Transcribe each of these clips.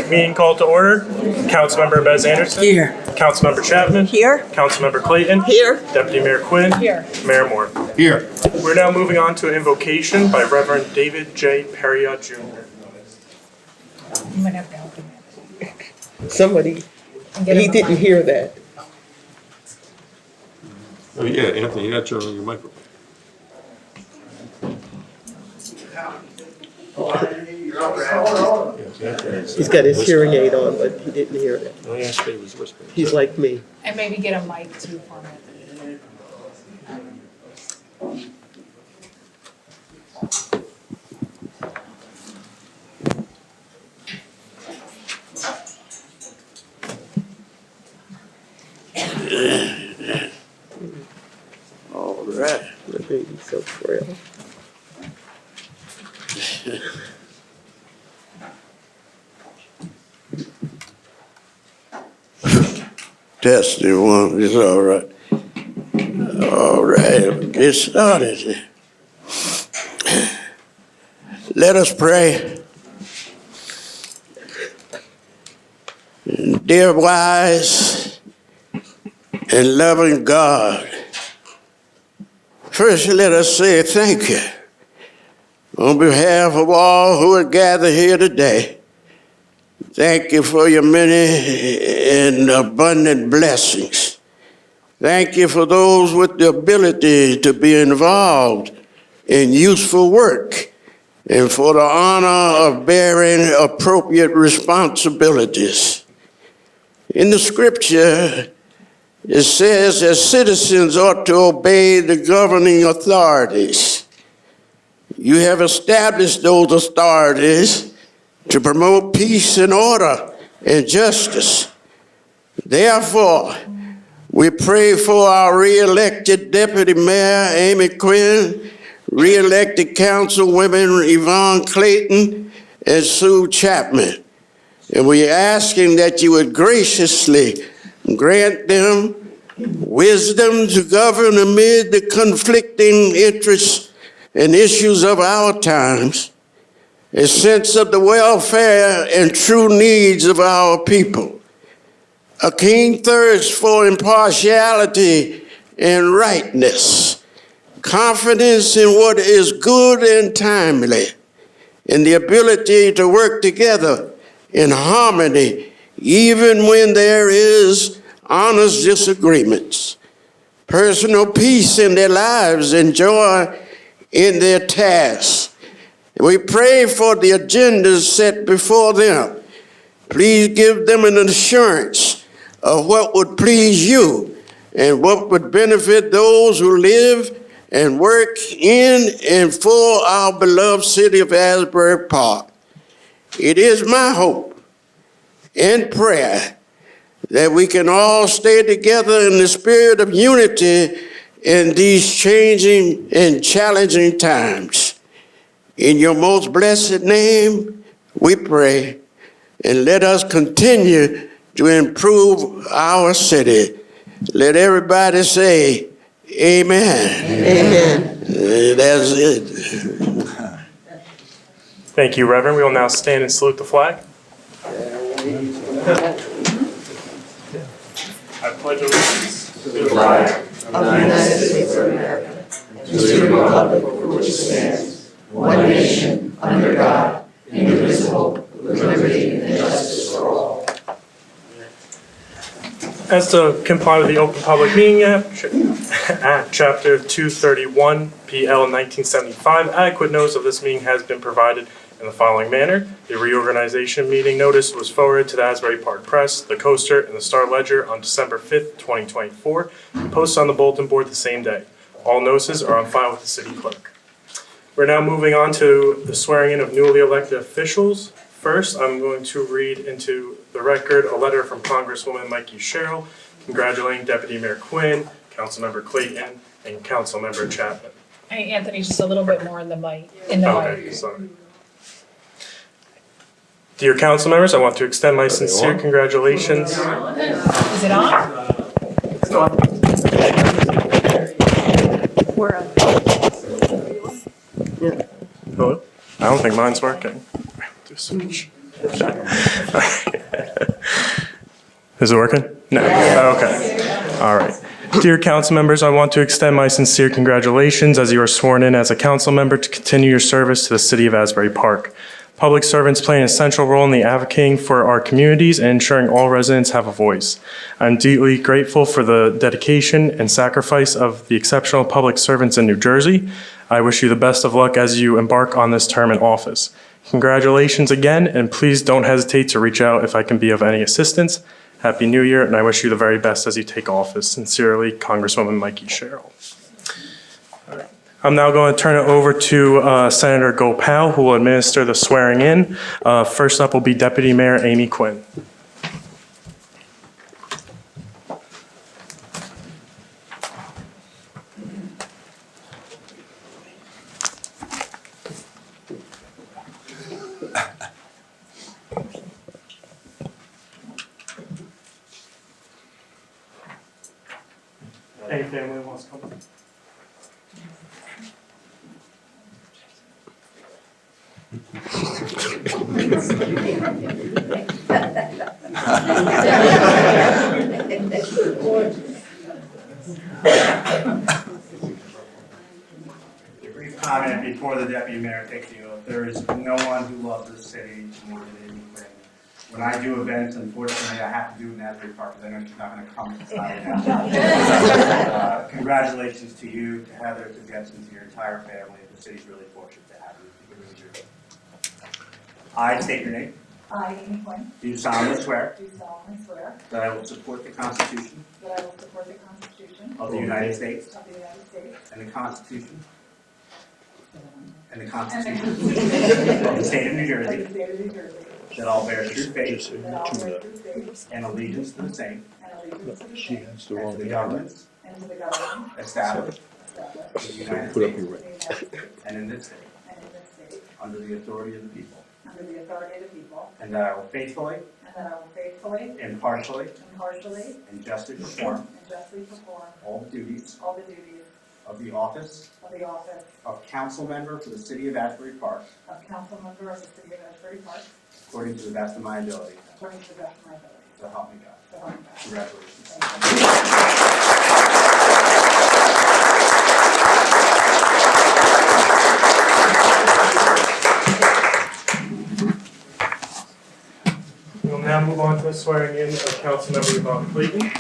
Meeting called to order. Councilmember Bez Anderson. Here. Councilmember Chapman. Here. Councilmember Clayton. Here. Deputy Mayor Quinn. Here. Mayor Moore. Here. We're now moving on to invocation by Reverend David J. Peria Jr. You might have to help him. Somebody, And get he him a didn't mic. hear that. Oh, yeah, Anthony, you got your microphone. He's got his hearing aid on, but he didn't hear that. All you have to say was whisper. He's like me. And maybe get a mic too for him. All right. The baby's so frail. Testing one is all right. All right, get started. Let us pray. Dear wise and loving God, first let us say thank you on behalf of all who are gathered here today. Thank you for your many and abundant blessings. Thank you for those with the ability to be involved in useful work and for the honor of bearing appropriate responsibilities. In the scripture, it says that citizens ought to obey the governing authorities. You have established those authorities to promote peace and order and justice. Therefore, we pray for our re-elected Deputy Mayor Amy Quinn, re-elected Councilwomen Yvonne Clayton and Sue Chapman. And we're asking that you would graciously grant them wisdom to govern amid the conflicting interests and issues of our times, a sense of the welfare and true needs of our people, a keen thirst for impartiality and rightness, confidence in what is good and timely, and the ability to work together in harmony even when there is honest disagreements, personal peace in their lives and joy in their tasks. We pray for the agendas set before them. Please give them an assurance of what would please you and what would benefit those who live and work in and for our beloved city of Asbury Park. It is my hope and prayer that we can all stay together in the spirit of unity in these changing and challenging times. In your most blessed name, we pray, and let us continue to improve our city. Let everybody say, amen. Amen. That's it. Thank you, Reverend. We will now stand and salute the flag. I pledge allegiance to the flag Of the United States of America, and to the republic for which it stands, one nation, under God, indivisible, with liberty and justice for all. As to comply with the Open Public Meeting Act, Chapter 231, PL 1975, adequate notice of this meeting has been provided in the following manner. The reorganization meeting notice was forwarded to the Asbury Park Press, the Coaster, and the Star Ledger on December 5th, 2024, and posted on the bulletin board the same day. All notices are on file with the city clerk. We're now moving on to the swearing in of newly elected officials. First, I'm going to read into the record a letter from Congresswoman Mikey Sherrill congratulating Deputy Mayor Quinn, Councilmember Clayton, and Councilmember Chapman. Hey, Anthony, just a little bit more in the mic, Okay, sorry. Dear council members, I want to extend my sincere congratulations. Is it on? Where? Hello? I don't think mine's working. Do switch. Is it working? No. Okay. All right. Dear council members, I want to extend my sincere congratulations as you are sworn in as a council member to continue your service to the city of Asbury Park. Public servants play an essential role in the advocating for our communities and ensuring all residents have a voice. I'm deeply grateful for the dedication and sacrifice of the exceptional public servants in New Jersey. I wish you the best of luck as you embark on this term in office. Congratulations again, and please don't hesitate to reach out if I can be of any assistance. Happy New Year, and I wish you the very best as you take office. Sincerely, Congresswoman Mikey Sherrill. I'm now going to turn it over to Senator Gopal, who will administer the swearing in. First up will be Deputy Mayor Amy Quinn. Any family wants to come up? A brief comment before the deputy mayor takes the oath. There is no one who loves this city more than Amy Quinn. When I do events, unfortunately, I have to do it in Asbury Park because I know she's not going to come inside. Congratulations to you, to Heather, to Jensen, to your entire family. The city's really fortunate to have you. You really do. I state your name. I, Amy Quinn, Do solemnly swear do solemnly swear that I will support the Constitution that I will support the Constitution of the United States of the United States and the Constitution and the of the Constitution State of New of Jersey, the State of New Jersey, that I'll bear true faith that I will bear true faith and allegiance to the same and allegiance to the same and to the governments and to the government established established in the United Put up States your in right. the United States and in this state, and in this state, under the authority of the people, under the authority of the people, and that I will faithfully, and that I will faithfully, impartially, impartially, and justly perform and justly perform all the duties all the duties of the office of the office of council member for the city of Asbury Park, of council member of the City of Asbury Park, according to the best of my ability. according to the best of my ability. So help me God. So help me God. Congratulations. We'll now move on to the swearing in of Councilmember Yvonne Clayton.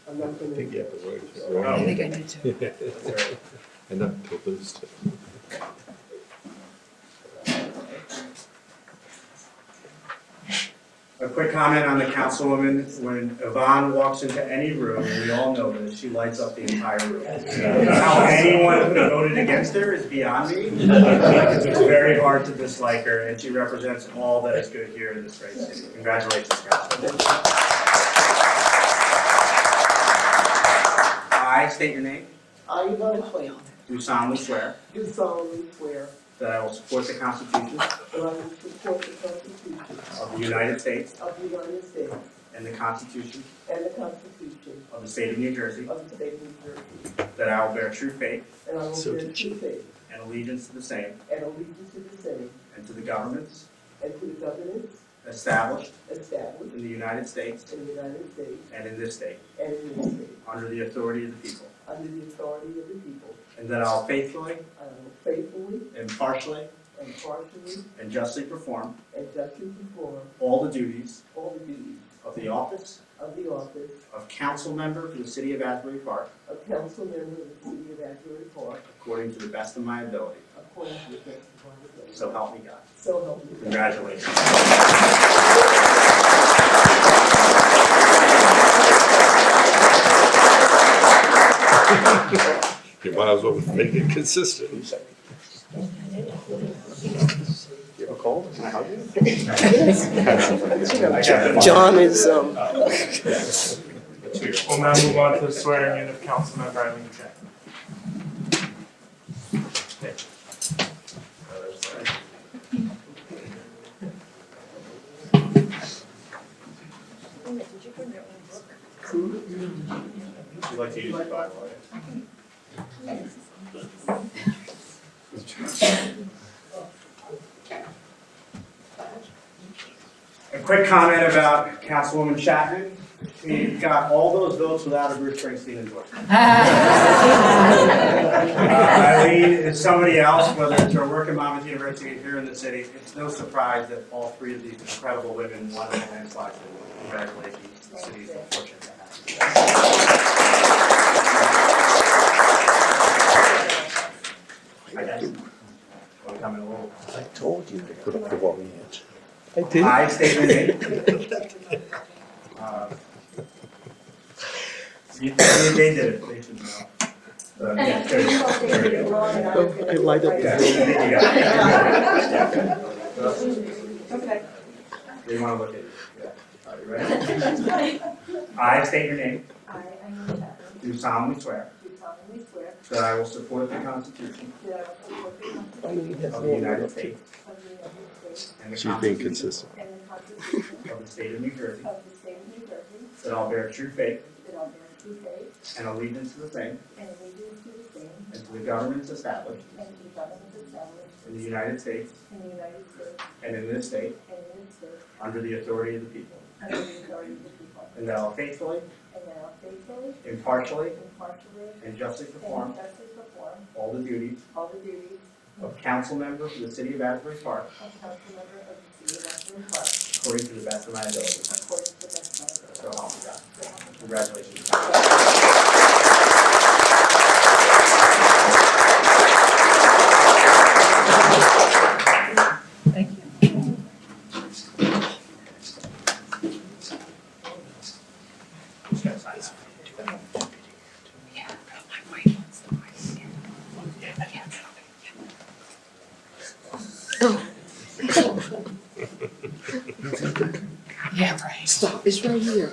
I think you have to write it. I think I did too. And not till this. A quick comment on the councilwoman. When Yvonne walks into any room, we all know this, she lights up the entire room. How anyone could have voted against her is beyond me. It's very hard to dislike her, and she represents all that is good here in this great city. Congratulations, Councilwoman. I state your name. I, Yvonne Quinn, Do solemnly swear do solemnly swear that I will support the Constitution that I will support the Constitution of the United States of the United States and the Constitution and the Constitution of the State of New Jersey, of the State of New Jersey, that I will bear true faith and I will So bear did true faith and allegiance to the same and allegiance to the same and to the governments and to the governments established established in the United States in the United States and in this state, and in this state, under the authority of the people, under the authority of the people, and that I will faithfully, I will faithfully, impartially, impartially, and justly perform and justly perform all the duties all the duties of the office of the office of council member for the city of Asbury Park, of council member of the City of Asbury Park, according to the best of my ability. according to the best of my ability. So help me God. So help me God. Congratulations. You might as well make it consistent. You have a cold? Can I hug you? John is, We'll now move on to the swearing in of Councilmember Eileen Chapman. You'd like to use the Bible, right? A quick comment about Councilwoman Chapman. We got all those votes without a Bruce Springsteen endorsement. Eileen is somebody else, whether it's her work at Monmouth University here in the city. It's no surprise that all three of these incredible women won a landslide. Congratulations to the city. So fortunate to have you. Want to come in a little? I told you to put up the volumes. I state your name. They did it, they should know. Yeah, there you go. There you go. I light up the Yeah, building. Okay. They want to look at you. Yeah. Are you ready? I state your name. I, Eileen Chapman, Do solemnly swear do solemnly swear that I will support the Constitution that I will support the Constitution of the United States of the United States and the She's being Constitution consistent. and the Constitution of the State of New Jersey, of the State of New Jersey, that I'll bear true faith that I'll bear true faith and allegiance to the same and allegiance to the same and to the governments established and to the governments established in the United States in the United States and in this state and in this state under the authority of the people, under the authority of the people, and that I'll faithfully, and that I'll faithfully, impartially, impartially, and justly perform and justly perform all the duties all the duties of council member for the city of Asbury Park of council member of the city of Asbury Park according to the best of my ability. according to the best of my ability. So help me God. So help me God. Congratulations. Thank you. Yeah, right. Stop, it's right here.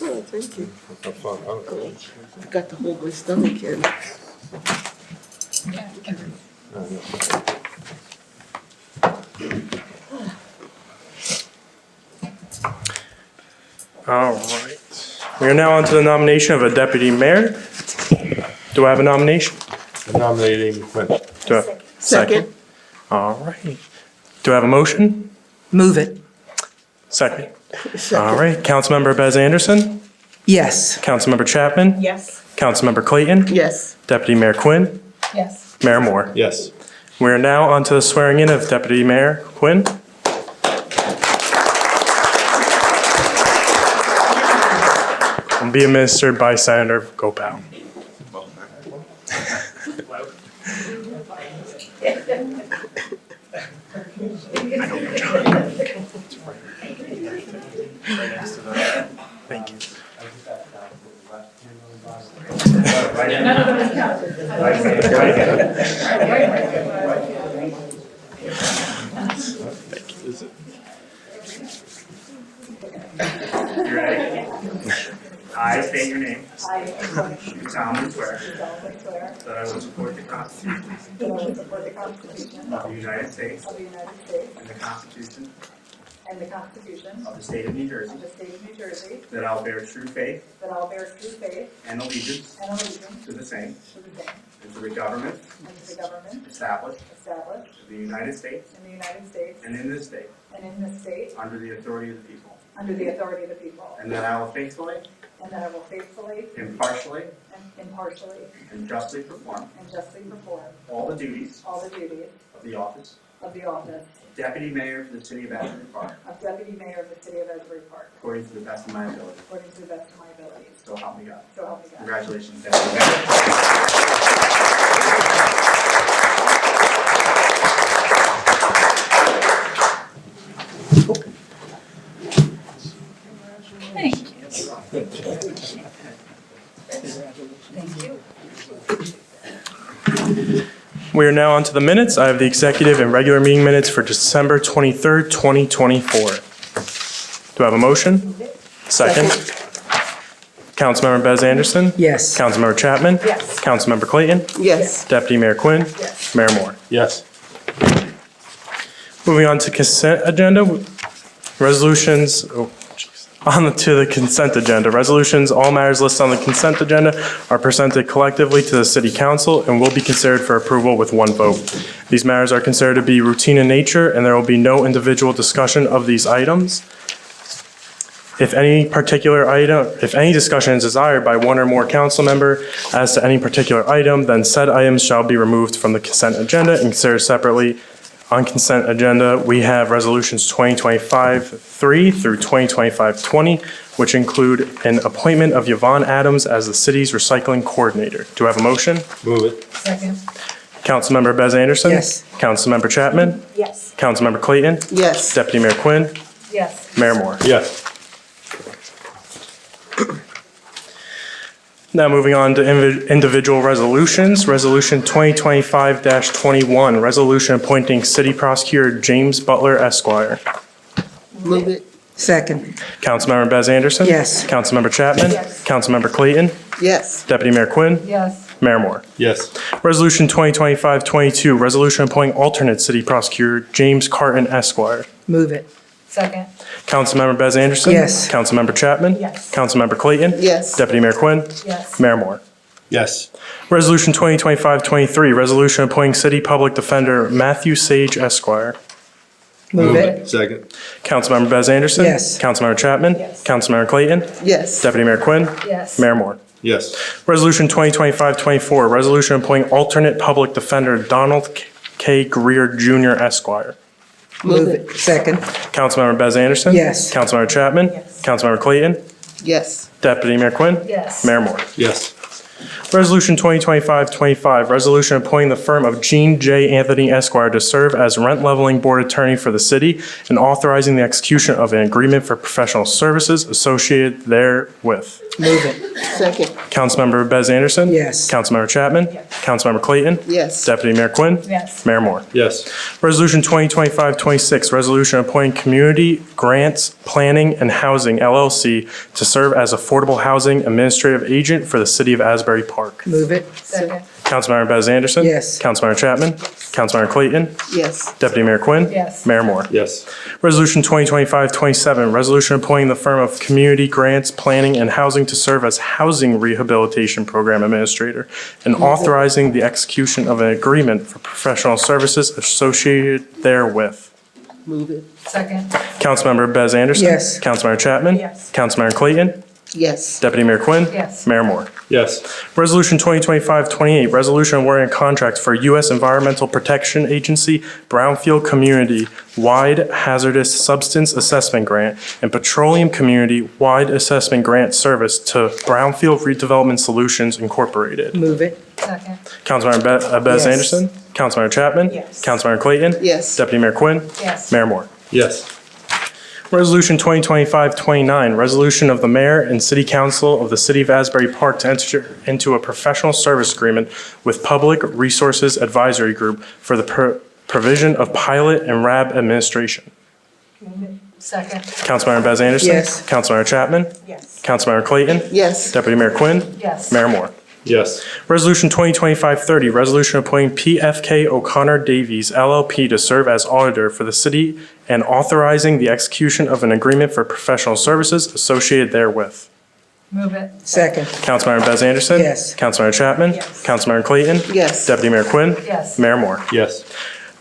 Oh, thank you. Have fun, huh? I got to hold my stomach in. Yeah, and I know. All right. We are now on to the nomination of a deputy mayor. Do I have a nomination? I'm nominating Quinn. Do I have- Second. All right. Do I have a motion? Move it. Second. All right. Councilmember Bez Anderson, Yes. Councilmember Chapman, yes. Councilmember Clayton, Yes. Deputy Mayor Quinn, Yes. Mayor Moore. Yes. We are now on to the swearing in of Deputy Mayor Quinn. And be administered by Senator Gopal. Thank you. Is it? You ready? I state your name. I, Do solemnly swear do solemnly swear that I will support the Constitution that I will support the Constitution of the United States of the United States and the Constitution and the Constitution of the State of New Jersey, of the State of New Jersey, that I'll bear true faith that I'll bear true faith and allegiance and allegiance to the same to the same and to the government and to the government established established in the United States in the United States and in this state and in this state under the authority of the people, under the authority of the people, and that I will faithfully, and that I will faithfully impartially, and impartially and justly perform and justly perform all the duties all the duties of the office of the office of Deputy Mayor for the City of Asbury Park of Deputy Mayor of the City of Asbury Park, according to the best of my ability. according to the best of my abilities. So help me God. So help me God. Congratulations, Deputy Mayor. Thank you. Thank you. We are now on to the minutes. I have the executive and regular meeting minutes for December 23rd, 2024. Do I have a motion? Second. Councilmember Bez Anderson. Yes. Councilmember Chapman. Yes. Councilmember Clayton. Yes. Deputy Mayor Quinn. Yes. Mayor Moore. Yes. Moving on to consent agenda. Resolutions, to the consent agenda. Resolutions, all matters listed on the consent agenda are presented collectively to the City Council and will be considered for approval with one vote. These matters are considered to be routine in nature, and there will be no individual discussion of these items. If any discussion is desired by one or more council member as to any particular item, then said items shall be removed from the consent agenda and considered separately. On consent agenda, we have resolutions 2025-3 through 2025-20, which include an appointment of Yvonne Adams as the city's recycling coordinator. Do I have a motion? Move it. Second. Councilmember Bez Anderson? Yes. Councilmember Chapman? Yes. Councilmember Clayton? Yes. Deputy Mayor Quinn? Yes. Mayor Moore? Yes. Now moving on to individual resolutions. Resolution 2025-21, resolution appointing City Prosecutor James Butler Esquire. Move it. Second. Councilmember Bez Anderson? Yes. Councilmember Chapman? Yes. Councilmember Clayton? Yes. Deputy Mayor Quinn? Yes. Mayor Moore? Yes. Resolution 2025-22, resolution appointing alternate City Prosecutor James Carton Esquire. Move it. Second. Councilmember Bez Anderson? Yes. Councilmember Chapman? Yes. Councilmember Clayton? Yes. Deputy Mayor Quinn? Yes. Mayor Moore? Yes. Resolution 2025-23, resolution appointing City Public Defender Matthew Sage Esquire. Move it. Second. Councilmember Bez Anderson? Yes. Councilmember Chapman? Yes. Councilmember Clayton? Yes. Deputy Mayor Quinn? Yes. Mayor Moore? Yes. Resolution 2025-24, resolution appointing alternate Public Defender Donald K. Greer Jr. Esquire. Move it. Second. Councilmember Bez Anderson? Yes. Councilmember Chapman? Yes. Councilmember Clayton? Yes. Deputy Mayor Quinn? Yes. Mayor Moore? Yes. Resolution 2025-25, resolution appointing the firm of Gene J. Anthony Esquire to serve as rent leveling board attorney for the city and authorizing the execution of an agreement for professional services associated therewith. Move it. Second. Councilmember Bez Anderson? Yes. Councilmember Chapman? Yes. Councilmember Clayton? Yes. Deputy Mayor Quinn? Yes. Mayor Moore? Yes. Resolution 2025-26, resolution appointing Community Grants Planning and Housing LLC to serve as affordable housing administrative agent for the city of Asbury Park. Move it. Second. Councilmember Bez Anderson? Yes. Councilmember Chapman? Councilmember Clayton? Yes. Deputy Mayor Quinn? Yes. Mayor Moore? Yes. Resolution 2025-27, resolution appointing the firm of Community Grants Planning and Housing to serve as Housing Rehabilitation Program Administrator and authorizing the execution of an agreement for professional services associated therewith. Move it. Second. Councilmember Bez Anderson? Yes. Councilmember Chapman? Yes. Councilmember Clayton? Yes. Deputy Mayor Quinn? Yes. Mayor Moore? Yes. Resolution 2025-28, resolution awarding a contract for U.S. Environmental Protection Agency Brownfield Community Wide Hazardous Substance Assessment Grant and Petroleum Community Wide Assessment Grant Service to Brownfield Redevelopment Solutions Incorporated. Move it. Second. Councilmember Bez Yes. Anderson? Councilmember Chapman? Yes. Councilmember Clayton? Yes. Deputy Mayor Quinn? Yes. Mayor Moore? Yes. Resolution 2025-29, resolution of the mayor and city council of the city of Asbury Park to enter into a professional service agreement with Public Resources Advisory Group for the provision of pilot and RAB administration. Second. Councilmember Bez Anderson? Yes. Councilmember Chapman? Yes. Councilmember Clayton? Yes. Deputy Mayor Quinn? Yes. Mayor Moore? Yes. Resolution 2025-30, resolution appointing PFK O'Connor Davies LLP to serve as auditor for the city and authorizing the execution of an agreement for professional services associated therewith. Move it. Second. Councilmember Bez Anderson? Yes. Councilmember Chapman? Yes. Councilmember Clayton? Yes. Deputy Mayor Quinn? Yes. Mayor Moore? Yes.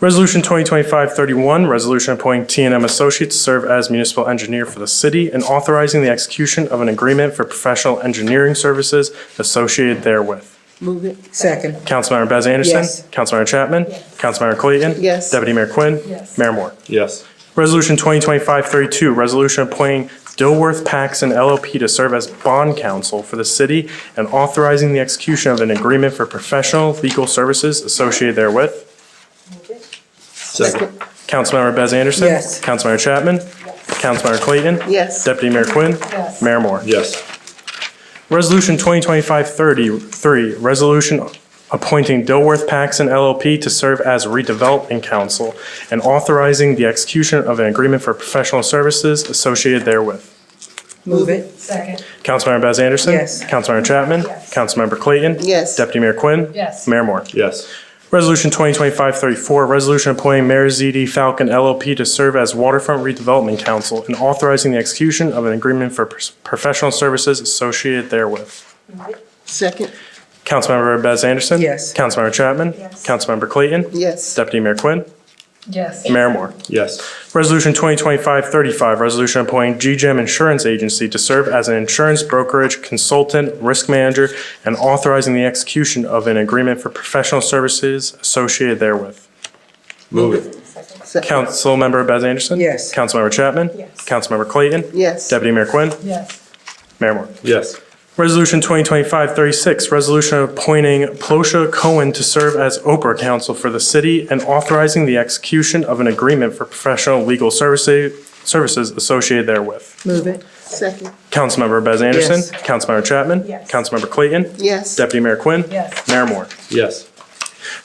Resolution 2025-31, resolution appointing T&M Associates to serve as municipal engineer for the city and authorizing the execution of an agreement for professional engineering services associated therewith. Move it. Second. Councilmember Bez Anderson? Yes. Councilmember Chapman? Yes. Councilmember Clayton? Yes. Deputy Mayor Quinn? Yes. Mayor Moore? Yes. Resolution 2025-32, resolution appointing Dilworth Paxson LLP to serve as bond counsel for the city and authorizing the execution of an agreement for professional legal services associated therewith. Second. Councilmember Bez Anderson? Yes. Councilmember Chapman? Councilmember Clayton? Yes. Deputy Mayor Quinn? Yes. Mayor Moore? Yes. Resolution 2025-33, resolution appointing Dilworth Paxson LLP to serve as redevelopment counsel and authorizing the execution of an agreement for professional services associated therewith. Move it. Second. Councilmember Bez Anderson? Yes. Councilmember Chapman? Yes. Councilmember Clayton? Yes. Deputy Mayor Quinn? Yes. Mayor Moore? Yes. Resolution 2025-34, resolution appointing Mayor Z.D. Falcon LLP to serve as Waterfront Redevelopment Council and authorizing the execution of an agreement for professional services associated therewith. Second. Councilmember Bez Anderson. Yes. Councilmember Chapman. Yes. Councilmember Clayton. Yes. Deputy Mayor Quinn. Yes. Mayor Moore. Yes. Resolution 2025-35, resolution appointing GGEM Insurance Agency to serve as an insurance brokerage consultant, risk manager, and authorizing the execution of an agreement for professional services associated therewith. Move it. Second. Councilmember Bez Anderson. Yes. Councilmember Chapman. Yes. Councilmember Clayton. Yes. Deputy Mayor Quinn. Yes. Mayor Moore. Yes. Resolution 2025-36, resolution appointing Plosha Cohen to serve as Oprah counsel for the city and authorizing the execution of an agreement for professional legal services associated therewith. Move it. Second. Councilmember Bez Anderson. Yes. Councilmember Chapman. Yes. Councilmember Clayton. Yes. Deputy Mayor Quinn. Yes. Mayor Moore. Yes.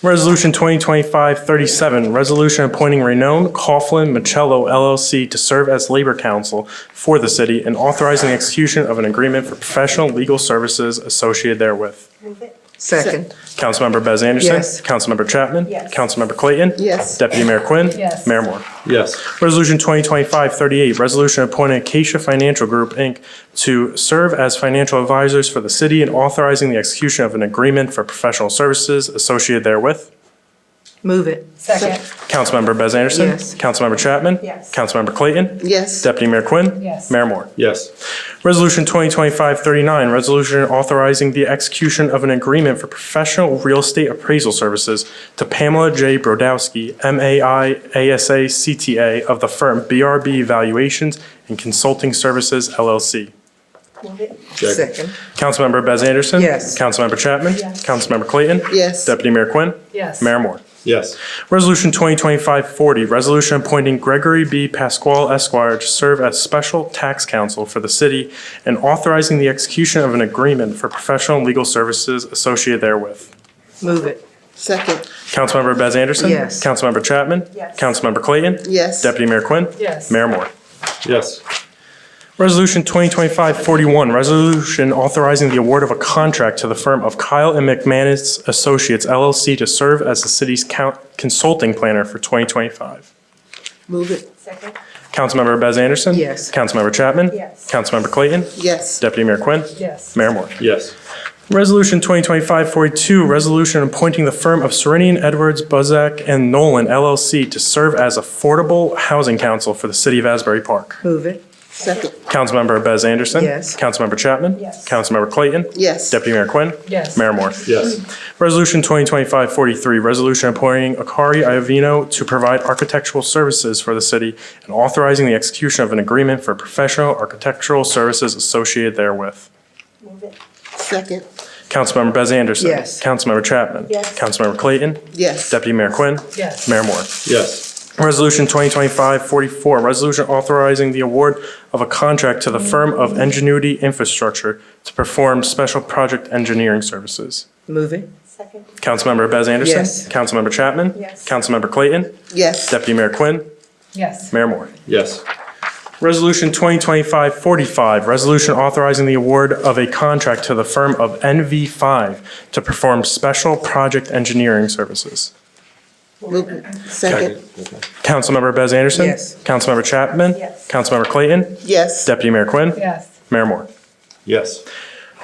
Resolution 2025-37, resolution appointing Renown Coughlin Michello LLC to serve as labor counsel for the city and authorizing the execution of an agreement for professional legal services associated therewith. Second. Councilmember Bez Anderson. Yes. Councilmember Chapman. Yes. Councilmember Clayton. Yes. Deputy Mayor Quinn. Yes. Mayor Moore. Yes. Resolution 2025-38, resolution appointing Acacia Financial Group, Inc. to serve as financial advisors for the city and authorizing the execution of an agreement for professional services associated therewith. Move it. Second. Councilmember Bez Anderson. Yes. Councilmember Chapman. Yes. Councilmember Clayton. Yes. Deputy Mayor Quinn. Yes. Mayor Moore. Yes. Resolution 2025-39, resolution authorizing the execution of an agreement for professional real estate appraisal services to Pamela J. Brodowski, MAI-ASA CTA of the firm BRB Valuations and Consulting Services, LLC. Second. Councilmember Bez Anderson. Yes. Councilmember Chapman. Yes. Councilmember Clayton. Yes. Deputy Mayor Quinn. Yes. Mayor Moore. Yes. Resolution 2025-40, resolution appointing Gregory B. Pasquale Esquire to serve as special tax counsel for the city and authorizing the execution of an agreement for professional legal services associated therewith. Move it. Second. Councilmember Bez Anderson. Yes. Councilmember Chapman. Yes. Councilmember Clayton. Yes. Deputy Mayor Quinn. Yes. Mayor Moore. Yes. Resolution 2025-41, resolution authorizing the award of a contract to the firm of Kyle and McManus Associates LLC to serve as the city's consulting planner for 2025. Move it. Second. Councilmember Bez Anderson. Yes. Councilmember Chapman. Yes. Councilmember Clayton. Yes. Deputy Mayor Quinn. Yes. Mayor Moore. Yes. Resolution 2025-42, resolution appointing the firm of Serenian Edwards, Buzak, and Nolan LLC to serve as affordable housing counsel for the city of Asbury Park. Move it. Second. Councilmember Bez Anderson. Yes. Councilmember Chapman. Yes. Councilmember Clayton. Yes. Deputy Mayor Quinn. Yes. Mayor Moore. Yes. Resolution 2025-43, resolution appointing Akari Iovino to provide architectural services for the city and authorizing the execution of an agreement for professional architectural services associated therewith. Second. Councilmember Bez Anderson. Yes. Councilmember Chapman. Yes. Councilmember Clayton. Yes. Deputy Mayor Quinn. Yes. Mayor Moore. Yes. Resolution 2025-44, resolution authorizing the award of a contract to the firm of Ingenuity Infrastructure to perform special project engineering services. Move it. Councilmember Bez Anderson. Yes. Councilmember Chapman. Yes. Councilmember Clayton. Yes. Deputy Mayor Quinn. Yes. Mayor Moore. Yes. Resolution 2025-45, resolution authorizing the award of a contract to the firm of NV5 to perform special project engineering services. Move it. Second. Councilmember Bez Anderson. Yes. Councilmember Chapman. Yes. Councilmember Clayton. Yes. Deputy Mayor Quinn. Yes. Mayor Moore. Yes.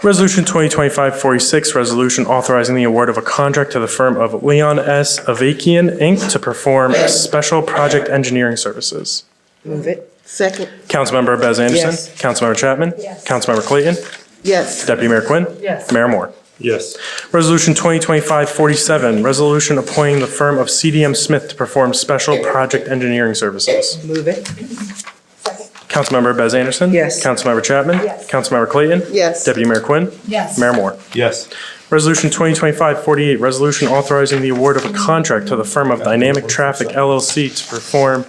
Resolution 2025-46, resolution authorizing the award of a contract to the firm of Leon S. Avakian, Inc. to perform special project engineering services. Move it. Second. Councilmember Bez Anderson. Yes. Councilmember Chapman. Yes. Councilmember Clayton. Yes. Deputy Mayor Quinn. Yes. Mayor Moore. Yes. Resolution 2025-47, resolution appointing the firm of CDM Smith to perform special project engineering services. Move it. Councilmember Bez Anderson. Yes. Councilmember Chapman. Yes. Councilmember Clayton. Yes. Deputy Mayor Quinn. Yes. Mayor Moore. Yes. Resolution 2025-48, resolution authorizing the award of a contract to the firm of Dynamic Traffic LLC to perform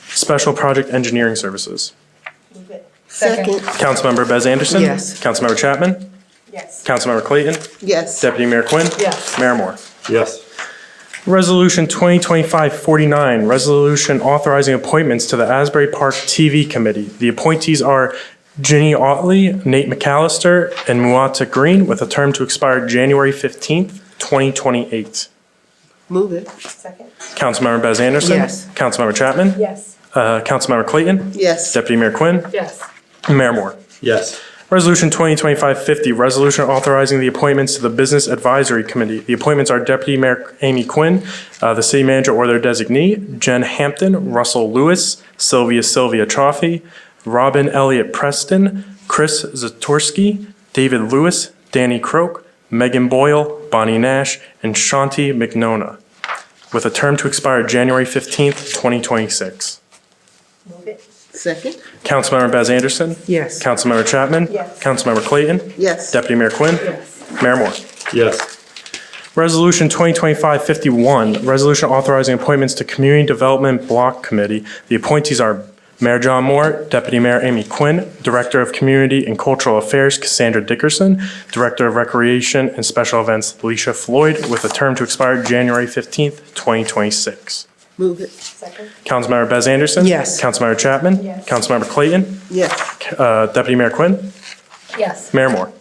special project engineering services. Second. Councilmember Bez Anderson. Yes. Councilmember Chapman. Yes. Councilmember Clayton. Yes. Deputy Mayor Quinn. Yes. Mayor Moore. Yes. Resolution 2025-49, resolution authorizing appointments to the Asbury Park TV Committee. The appointees are Ginny Otley, Nate McAllister, and Muata Green, with a term to expire January 15th, 2028. Move it. Second. Councilmember Bez Anderson. Yes. Councilmember Chapman. Yes. Councilmember Clayton. Yes. Deputy Mayor Quinn. Yes. Mayor Moore. Yes. Resolution 2025-50, resolution authorizing the appointments to the Business Advisory Committee. The appointments are Deputy Mayor Amy Quinn, the city manager or their designee, Jen Hampton, Russell Lewis, Sylvia Chaffee, Robin Elliott Preston, Chris Zatorsky, David Lewis, Danny Croak, Megan Boyle, Bonnie Nash, and Shanti McNona, with a term to expire January 15th, 2026. Move it. Second. Councilmember Bez Anderson. Yes. Councilmember Chapman. Yes. Councilmember Clayton. Yes. Deputy Mayor Quinn. Yes. Mayor Moore. Yes. Resolution 2025-51, resolution authorizing appointments to Community Development Block Committee. The appointees are Mayor John Moore, Deputy Mayor Amy Quinn, Director of Community and Cultural Affairs Cassandra Dickerson, Director of Recreation and Special Events Alicia Floyd, with a term to expire January 15th, 2026. Move it. Second. Councilmember Bez Anderson. Yes. Councilmember Chapman. Yes. Councilmember Clayton. Yes. Deputy Mayor Quinn. Yes. Mayor Moore.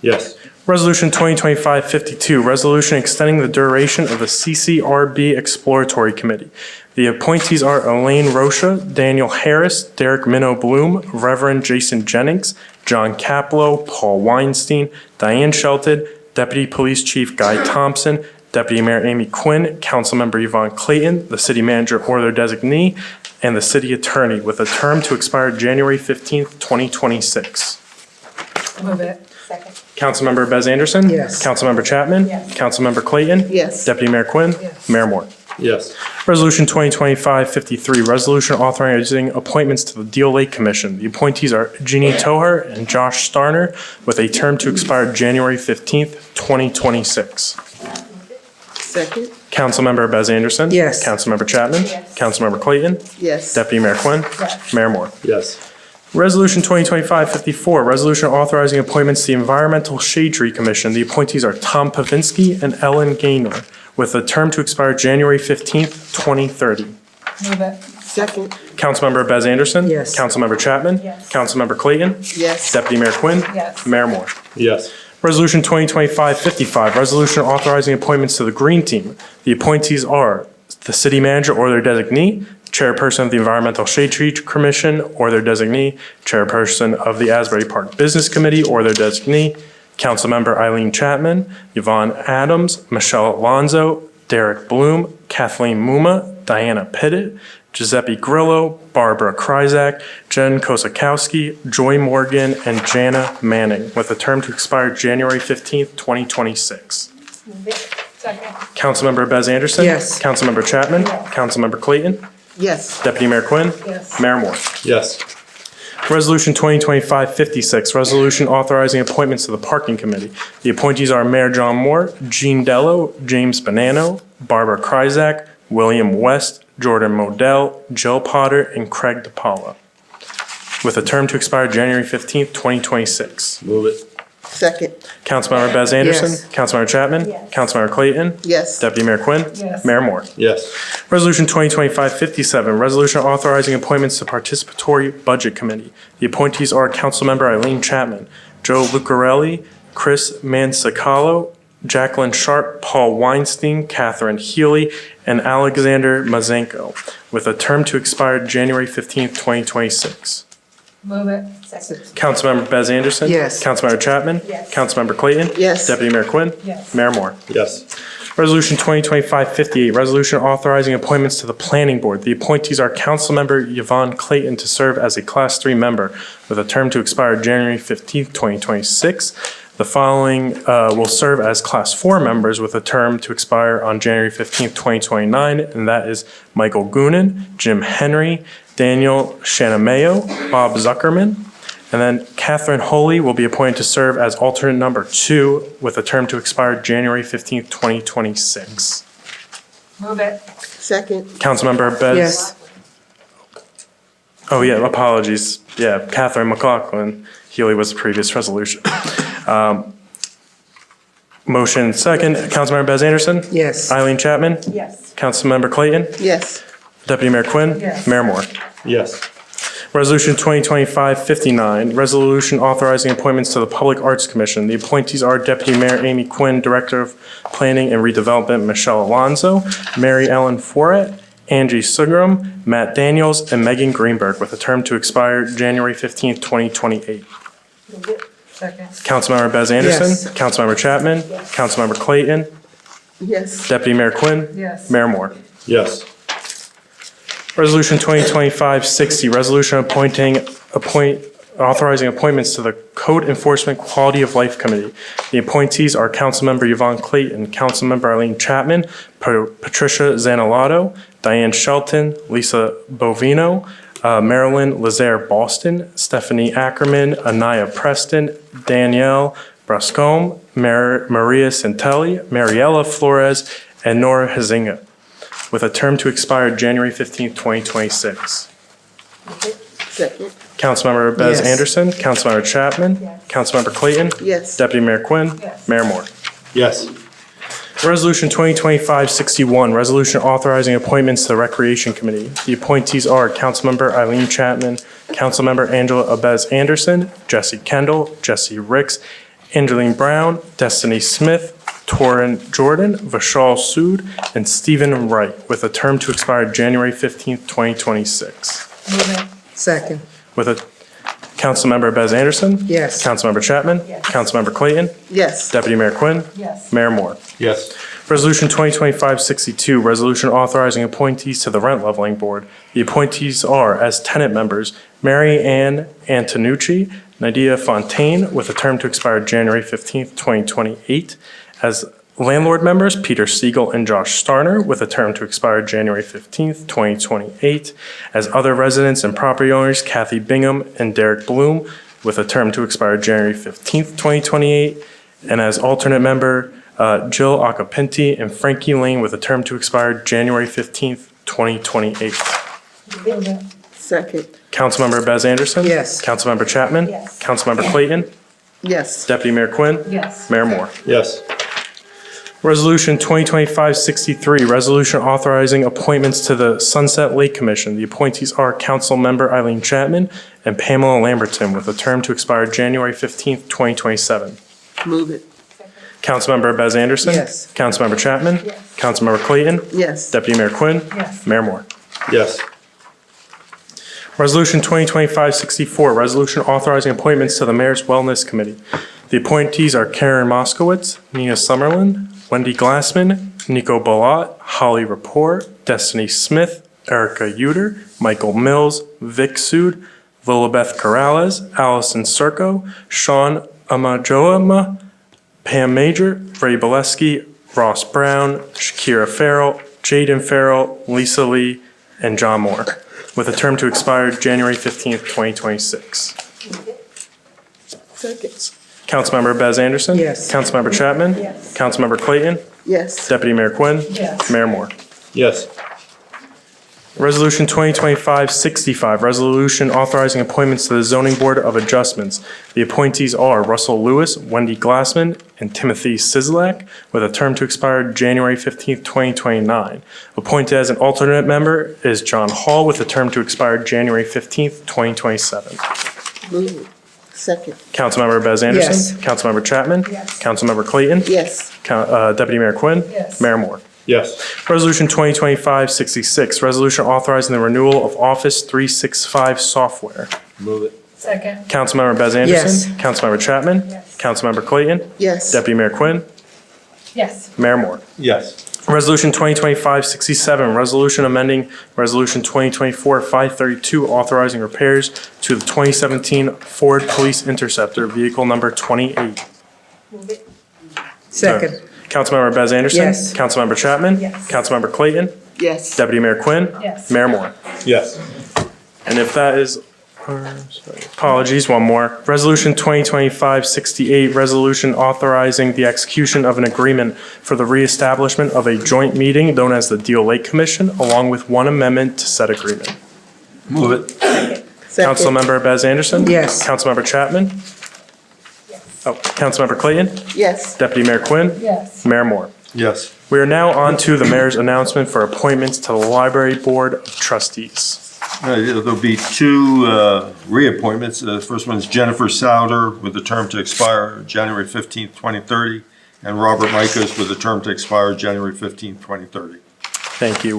Yes. Resolution 2025-52, resolution extending the duration of the CCRB Exploratory Committee. The appointees are Elaine Rocha, Daniel Harris, Derek Minnow Bloom, Reverend Jason Jennings, John Caplow, Paul Weinstein, Diane Shelton, Deputy Police Chief Guy Thompson, Deputy Mayor Amy Quinn, Councilmember Yvonne Clayton, the city manager or their designee, and the city attorney, with a term to expire January 15th, 2026. Move it. Second. Councilmember Bez Anderson. Yes. Councilmember Chapman. Yes. Councilmember Clayton. Yes. Deputy Mayor Quinn. Yes. Mayor Moore. Yes. Resolution 2025-53, resolution authorizing appointments to the Deal Lake Commission. The appointees are Jeannie Toher and Josh Starner, with a term to expire January 15th, 2026. Second. Councilmember Bez Anderson. Yes. Councilmember Chapman. Yes. Councilmember Clayton. Yes. Deputy Mayor Quinn. Yes. Mayor Moore. Yes. Resolution 2025-54, resolution authorizing appointments to the Environmental Shade Tree Commission. The appointees are Tom Pavinsky and Ellen Gaynor, with a term to expire January 15th, 2030. Move it. Second. Councilmember Bez Anderson. Yes. Councilmember Chapman. Yes. Councilmember Clayton. Yes. Deputy Mayor Quinn. Yes. Mayor Moore. Yes. Resolution 2025-55, resolution authorizing appointments to the Green Team. The appointees are the city manager or their designee, chairperson of the Environmental Shade Tree Commission or their designee, chairperson of the Asbury Park Business Committee or their designee, Councilmember Eileen Chapman, Yvonne Adams, Michelle Alonso, Derek Bloom, Kathleen Muma, Diana Pittet, Giuseppe Grillo, Barbara Kryzak, Jen Kosakowski, Joy Morgan, and Jana Manning, with a term to expire January 15th, 2026. Move it. Second. Councilmember Bez Anderson. Yes. Councilmember Chapman. Yes. Councilmember Clayton. Yes. Deputy Mayor Quinn. Yes. Mayor Moore. Yes. Resolution 2025-56, resolution authorizing appointments to the Parking Committee. The appointees are Mayor John Moore, Gene Dello, James Bonanno, Barbara Kryzak, William West, Jordan Modell, Jill Potter, and Craig DePaula, with a term to expire January 15th, 2026. Move it. Second. Councilmember Bez Anderson. Yes. Councilmember Chapman. Yes. Councilmember Clayton. Yes. Deputy Mayor Quinn. Yes. Mayor Moore. Yes. Resolution 2025-57, resolution authorizing appointments to Participatory Budget Committee. The appointees are Councilmember Eileen Chapman, Joe Lucarelli, Chris Mansicalo, Jacqueline Sharp, Paul Weinstein, Catherine Healy, and Alexander Mazenko, with a term to expire January 15th, 2026. Move it. Second. Councilmember Bez Anderson. Yes. Councilmember Chapman. Yes. Councilmember Clayton. Yes. Deputy Mayor Quinn. Yes. Mayor Moore. Yes. Resolution 2025-58, resolution authorizing appointments to the Planning Board. The appointees are Councilmember Yvonne Clayton to serve as a Class 3 member with a term to expire January 15th, 2026. The following will serve as Class 4 members with a term to expire on January 15th, 2029, and that is Michael Goonan, Jim Henry, Daniel Shanamayo, Bob Zuckerman, and then Catherine Holy will be appointed to serve as alternate number 2 with a term to expire January 15th, 2026. Move it. Second. Councilmember Bez? Yes. Oh, yeah, apologies. Yeah, Catherine McLaughlin. Healy was the previous resolution. Motion second. Councilmember Bez Anderson? Yes. Eileen Chapman? Yes. Councilmember Clayton? Yes. Deputy Mayor Quinn? Yes. Mayor Moore. Yes. Resolution 2025-59, resolution authorizing appointments to the Public Arts Commission. The appointees are Deputy Mayor Amy Quinn, Director of Planning and Redevelopment Michelle Alonso, Mary Ellen Foret, Angie Sugram, Matt Daniels, and Megan Greenberg, with a term to expire January 15th, 2028. Second. Councilmember Bez Anderson. Yes. Councilmember Chapman. Councilmember Clayton. Yes. Deputy Mayor Quinn. Yes. Mayor Moore. Yes. Resolution 2025-60, resolution authorizing appointments to the Code Enforcement Quality of Life Committee. The appointees are Councilmember Yvonne Clayton, Councilmember Eileen Chapman, Patricia Zanalato, Diane Shelton, Lisa Bovino, Marilyn Lazare Boston, Stephanie Ackerman, Anaya Preston, Danielle Brascombe, Maria Santelli, Mariella Flores, and Nora Hazinga, with a term to expire January 15th, 2026. Second. Councilmember Bez Yes. Anderson, Councilmember Chapman, Yes. Councilmember Clayton, Yes. Deputy Mayor Quinn, Yes. Mayor Moore. Yes. Resolution 2025-61, resolution authorizing appointments to the Recreation Committee. The appointees are Councilmember Eileen Chapman, Councilmember Angela Abez Anderson, Jesse Kendall, Jesse Ricks, Angeline Brown, Destiny Smith, Torin Jordan, Vishal Sood, and Stephen Wright, with a term to expire January 15th, 2026. Move it. Second. With a Councilmember Bez Anderson. Yes. Councilmember Chapman. Yes. Councilmember Clayton. Yes. Deputy Mayor Quinn. Yes. Mayor Moore. Yes. Resolution 2025-62, resolution authorizing appointees to the Rent Leveling Board. The appointees are, as tenant members, Mary Ann Antonucci, Nadia Fontaine, with a term to expire January 15th, 2028. As landlord members, Peter Siegel and Josh Starner, with a term to expire January 15th, 2028. As other residents and property owners, Kathy Bingham and Derek Bloom, with a term to expire January 15th, 2028. And as alternate member, Jill Acapinti and Frankie Lane, with a term to expire January 15th, 2028. Move it. Second. Councilmember Bez Anderson. Yes. Councilmember Chapman. Yes. Councilmember Clayton. Yes. Deputy Mayor Quinn. Yes. Mayor Moore. Yes. Resolution 2025-63, resolution authorizing appointments to the Sunset Lake Commission. The appointees are Councilmember Eileen Chapman and Pamela Lamberton, with a term to expire January 15th, 2027. Move it. Councilmember Bez Anderson. Yes. Councilmember Chapman. Yes. Councilmember Clayton. Yes. Deputy Mayor Quinn. Yes. Mayor Moore. Yes. Resolution 2025-64, resolution authorizing appointments to the Mayor's Wellness Committee. The appointees are Karen Moskowitz, Nina Summerlin, Wendy Glassman, Nico Balat, Holly Rapport, Destiny Smith, Erica Uter, Michael Mills, Vic Sood, Lilibeth Corrales, Allison Serco, Sean Amajoama, Pam Major, Ray Boleski, Ross Brown, Shakira Farrell, Jaden Farrell, Lisa Lee, and John Moore, with a term to expire January 15th, 2026. Second. Councilmember Bez Anderson. Yes. Councilmember Chapman. Yes. Councilmember Clayton. Yes. Deputy Mayor Quinn. Yes. Mayor Moore. Yes. Resolution 2025-65, resolution authorizing appointments to the Zoning Board of Adjustments. The appointees are Russell Lewis, Wendy Glassman, and Timothy Sislak, with a term to expire January 15th, 2029. Appointed as an alternate member is John Hall, with a term to expire January 15th, 2027. Move it. Second. Councilmember Bez Anderson. Yes. Councilmember Chapman. Yes. Councilmember Clayton. Yes. Deputy Mayor Quinn. Yes. Mayor Moore. Yes. Resolution 2025-66, resolution authorizing the renewal of Office 365 software. Move it. Second. Councilmember Bez Anderson. Councilmember Chapman. Yes. Councilmember Clayton. Yes. Deputy Mayor Quinn. Yes. Mayor Moore. Yes. Resolution 2025-67, resolution amending Resolution 2024-532, authorizing repairs to the 2017 Ford Police Interceptor, vehicle number 28. Move it. Second. Councilmember Bez Anderson. Yes. Councilmember Chapman. Yes. Councilmember Clayton. Yes. Deputy Mayor Quinn. Yes. Mayor Moore. Yes. And if that is, apologies, one more. Resolution 2025-68, resolution authorizing the execution of an agreement for the reestablishment of a joint meeting known as the Deal Lake Commission, along with one amendment to said agreement. Move it. Second. Councilmember Bez Anderson? Yes. Councilmember Chapman? Oh, Councilmember Clayton? Yes. Deputy Mayor Quinn? Yes. Mayor Moore. Yes. We are now on to the mayor's announcement for appointments to the Library Board of Trustees. There'll be two reappointments. The first one is Jennifer Souter with a term to expire January 15th, 2030, and Robert Micos with a term to expire January 15th, 2030. Thank you.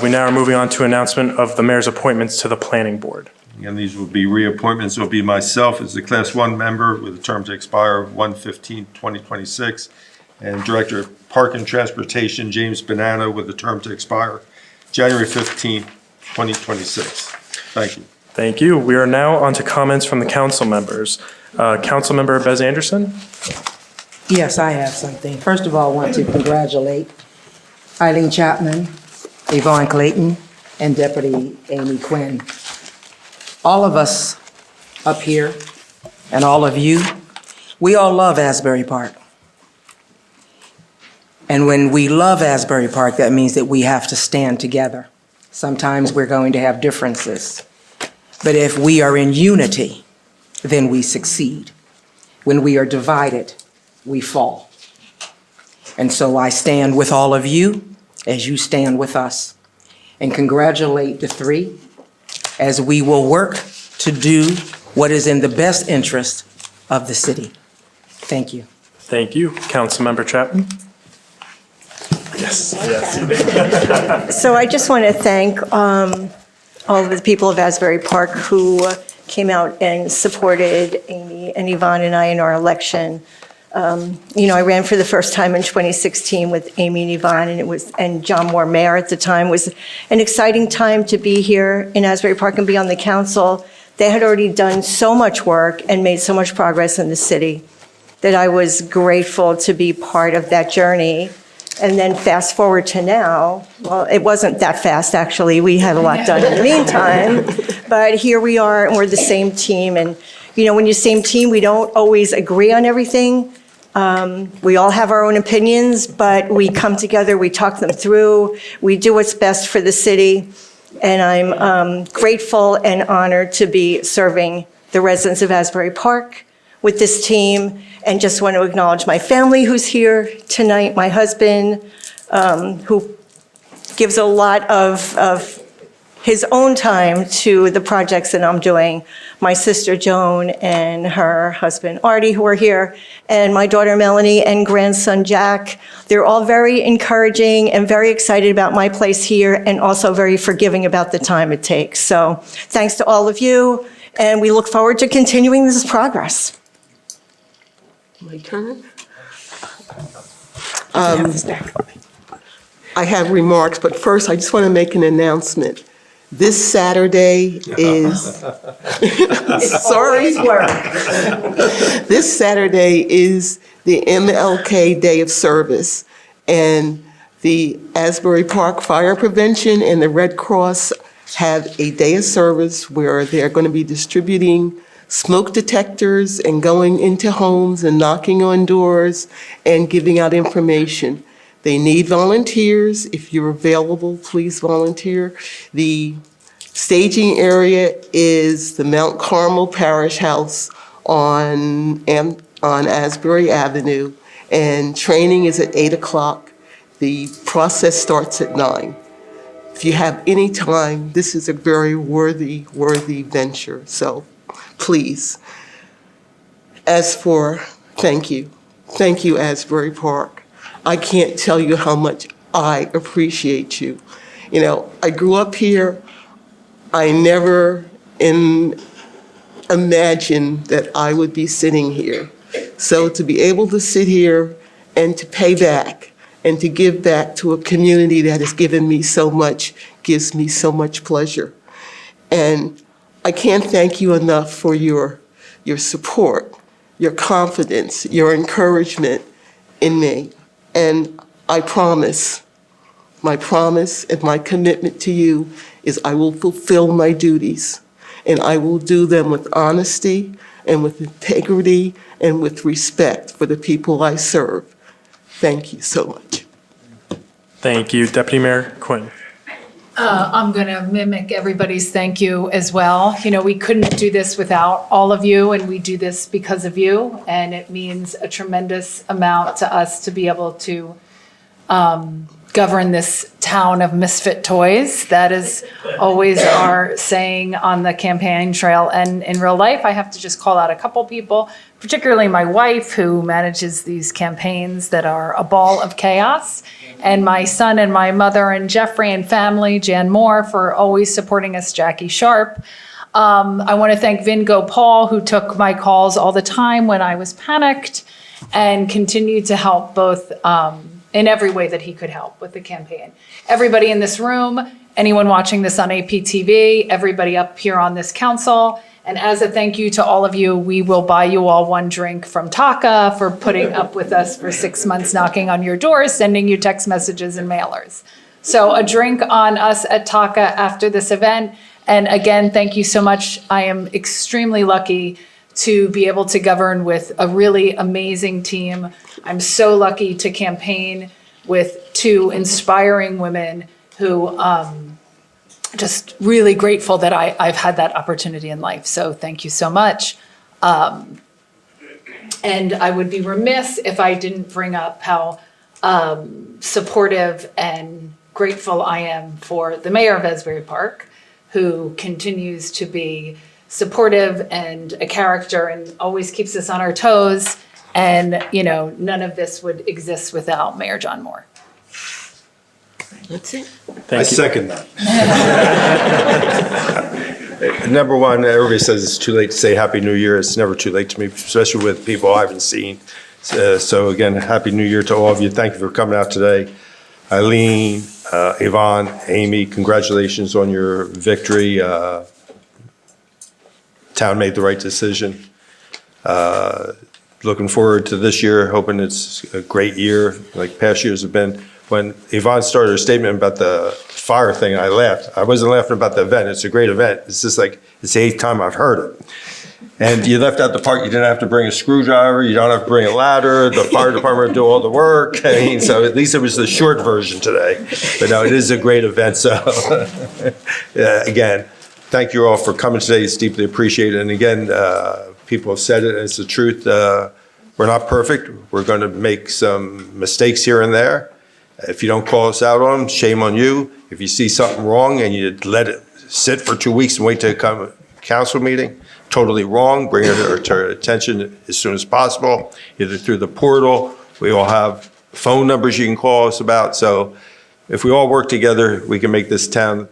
We now are moving on to announcement of the mayor's appointments to the planning board. Again, these will be reappointments. It will be myself as the Class 1 member with a term to expire 1/15/2026, and Director of Park and Transportation, James Bonanno, with a term to expire January 15th, 2026. Thank you. Thank you. We are now on to comments from the council members. Councilmember Bez Anderson? Yes, I have something. First of all, I want to congratulate Eileen Chapman, Yvonne Clayton, and Deputy Amy Quinn. All of us up here, and all of you, we all love Asbury Park. And when we love Asbury Park, that means that we have to stand together. Sometimes we're going to have differences. But if we are in unity, then we succeed. When we are divided, we fall. And so I stand with all of you as you stand with us. And congratulate the three as we will work to do what is in the best interest of the city. Thank you. Thank you. Councilmember Chapman? Yes. So I just want to thank all of the people of Asbury Park who came out and supported Amy and Yvonne and I in our election. I ran for the first time in 2016 with Amy and Yvonne, and John Moore mayor at the time. It was an exciting time to be here in Asbury Park and be on the council. They had already done so much work and made so much progress in the city that I was grateful to be part of that journey. And then fast forward to now, well, it wasn't that fast, actually. We had a lot done in the meantime. But here we are, and we're the same team. And, when you're the same team, we don't always agree on everything. We all have our own opinions, but we come together, we talk them through, we do what's best for the city. And I'm grateful and honored to be serving the residents of Asbury Park with this team, and just want to acknowledge my family who's here tonight, my husband, who gives a lot of his own time to the projects that I'm doing, my sister Joan and her husband Artie, who are here, and my daughter Melanie and grandson Jack. They're all very encouraging and very excited about my place here, and also very forgiving about the time it takes. So thanks to all of you, and we look forward to continuing this progress. My turn. I have remarks, but first I just want to make an announcement. This Saturday is, sorry. This Saturday is the MLK Day of Service, and the Asbury Park Fire Prevention and the Red Cross have a day of service where they're going to be distributing smoke detectors and going into homes and knocking on doors and giving out information. They need volunteers. If you're available, please volunteer. The staging area is the Mount Carmel Parish House on Asbury Avenue, and training is at 8 o'clock. The process starts at 9. If you have any time, this is a very worthy venture. So please. Thank you, Asbury Park. I can't tell you how much I appreciate you. I grew up here. I never imagined that I would be sitting here. So to be able to sit here and to pay back and to give back to a community that has given me so much gives me so much pleasure. And I can't thank you enough for your support, your confidence, your encouragement in me. And I promise, my promise and my commitment to you is I will fulfill my duties, and I will do them with honesty and with integrity and with respect for the people I serve. Thank you so much. Thank you. Deputy Mayor Quinn. I'm going to mimic everybody's thank you as well. We couldn't do this without all of you, and we do this because of you, and it means a tremendous amount to us to be able to govern this town of misfit toys. That is always our saying on the campaign trail. And in real life, I have to just call out a couple people, particularly my wife, who manages these campaigns that are a ball of chaos, and my son and my mother and Jeffrey and family, Jan Moore, for always supporting us, Jackie Sharp. I want to thank Vin Gopal, who took my calls all the time when I was panicked and continued to help both in every way that he could help with the campaign. Everybody in this room, anyone watching this on APTV, everybody up here on this council, and as a thank you to all of you, we will buy you all one drink from Taka for putting up with us for 6 months, knocking on your doors, sending you text messages and mailers. So a drink on us at Taka after this event. And again, thank you so much. I am extremely lucky to be able to govern with a really amazing team. I'm so lucky to campaign with two inspiring women who just really grateful that I've had that opportunity in life. So thank you so much. And I would be remiss if I didn't bring up how supportive and grateful I am for the mayor of Asbury Park, who continues to be supportive and a character and always keeps us on our toes. And, you know, none of this would exist without Mayor John Moore. That's it. I second that. Number one, everybody says it's too late to say Happy New Year. It's never too late to me, especially with people I haven't seen. So again, Happy New Year to all of you. Thank you for coming out today. Eileen, Yvonne, Amy, congratulations on your victory. Town made the right decision. Looking forward to this year, hoping it's a great year like past years have been. When Yvonne started her statement about the fire thing, I laughed. I wasn't laughing about the event. It's a great event. It's just like, it's the 8th time I've heard it. And you left out the part, you didn't have to bring a screwdriver, you don't have to bring a ladder, the fire department would do all the work. I mean, so at least it was the short version today. But no, it is a great event, so again, thank you all for coming today, it's deeply appreciated. And again, people have said it, and it's the truth, we're not perfect, we're gonna make some mistakes here and there. If you don't call us out on them, shame on you. If you see something wrong and you let it sit for 2 weeks and wait to come council meeting, totally wrong, bring it to our attention as soon as possible, either through the portal, we all have phone numbers you can call us about. So if we all work together, we can make this town,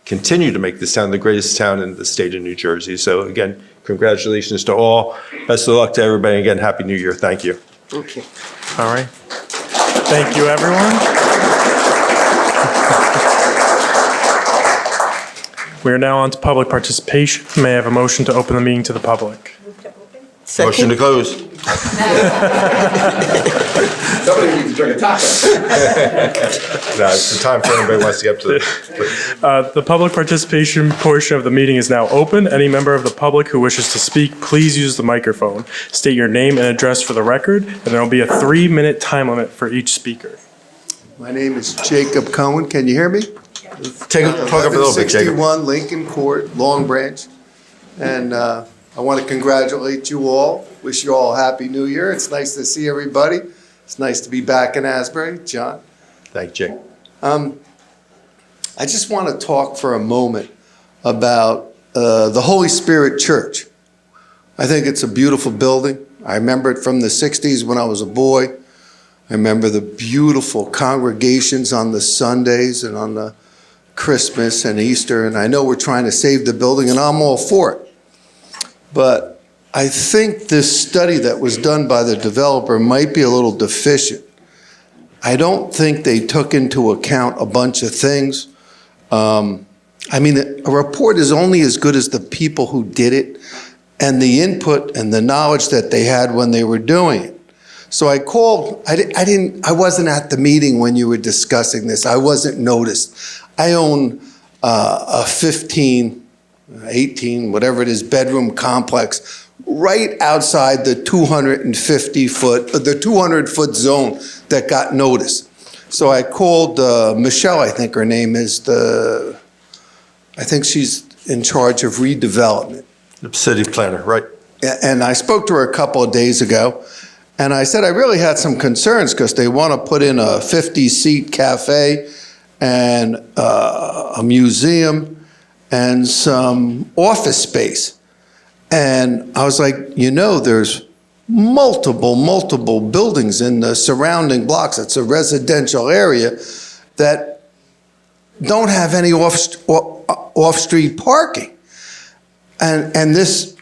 continue to make this town the greatest town in the state of New Jersey. So again, congratulations to all. Best of luck to everybody. Again, Happy New Year. Thank you. Okay. All right. Thank you, everyone. We are now on to public participation. May I have a motion to open the meeting to the public? Motion to close. Somebody needs to drink a taco. No, it's the time for anybody who wants to get up to the. The public participation portion of the meeting is now open. Any member of the public who wishes to speak, please use the microphone. State your name and address for the record, and there will be a 3-minute time limit for each speaker. My name is Jacob Cohen. Can you hear me? Talk up a little bit, Jacob. 1161 Lincoln Court, Long Branch. And I want to congratulate you all. Wish you all a Happy New Year. It's nice to see everybody. It's nice to be back in Asbury. John? Thank you, Jake. I just want to talk for a moment about the Holy Spirit Church. I think it's a beautiful building. I remember it from the 60s when I was a boy. I remember the beautiful congregations on the Sundays and on the Christmas and Easter, and I know we're trying to save the building, and I'm all for it. But I think this study that was done by the developer might be a little deficient. I don't think they took into account a bunch of things. I mean, a report is only as good as the people who did it and the input and the knowledge that they had when they were doing it. So I called, I wasn't at the meeting when you were discussing this. I wasn't noticed. I own a 15, 18, whatever it is, bedroom complex right outside the 200-foot zone that got noticed. So I called Michelle, I think her name is, I think she's in charge of redevelopment. The city planner, right? And I spoke to her a couple of days ago, And I said I really had some concerns because they want to put in a 50-seat cafe and a museum and some office space. And I was like, there's multiple buildings in the surrounding blocks. It's a residential area that don't have any off-street parking. And this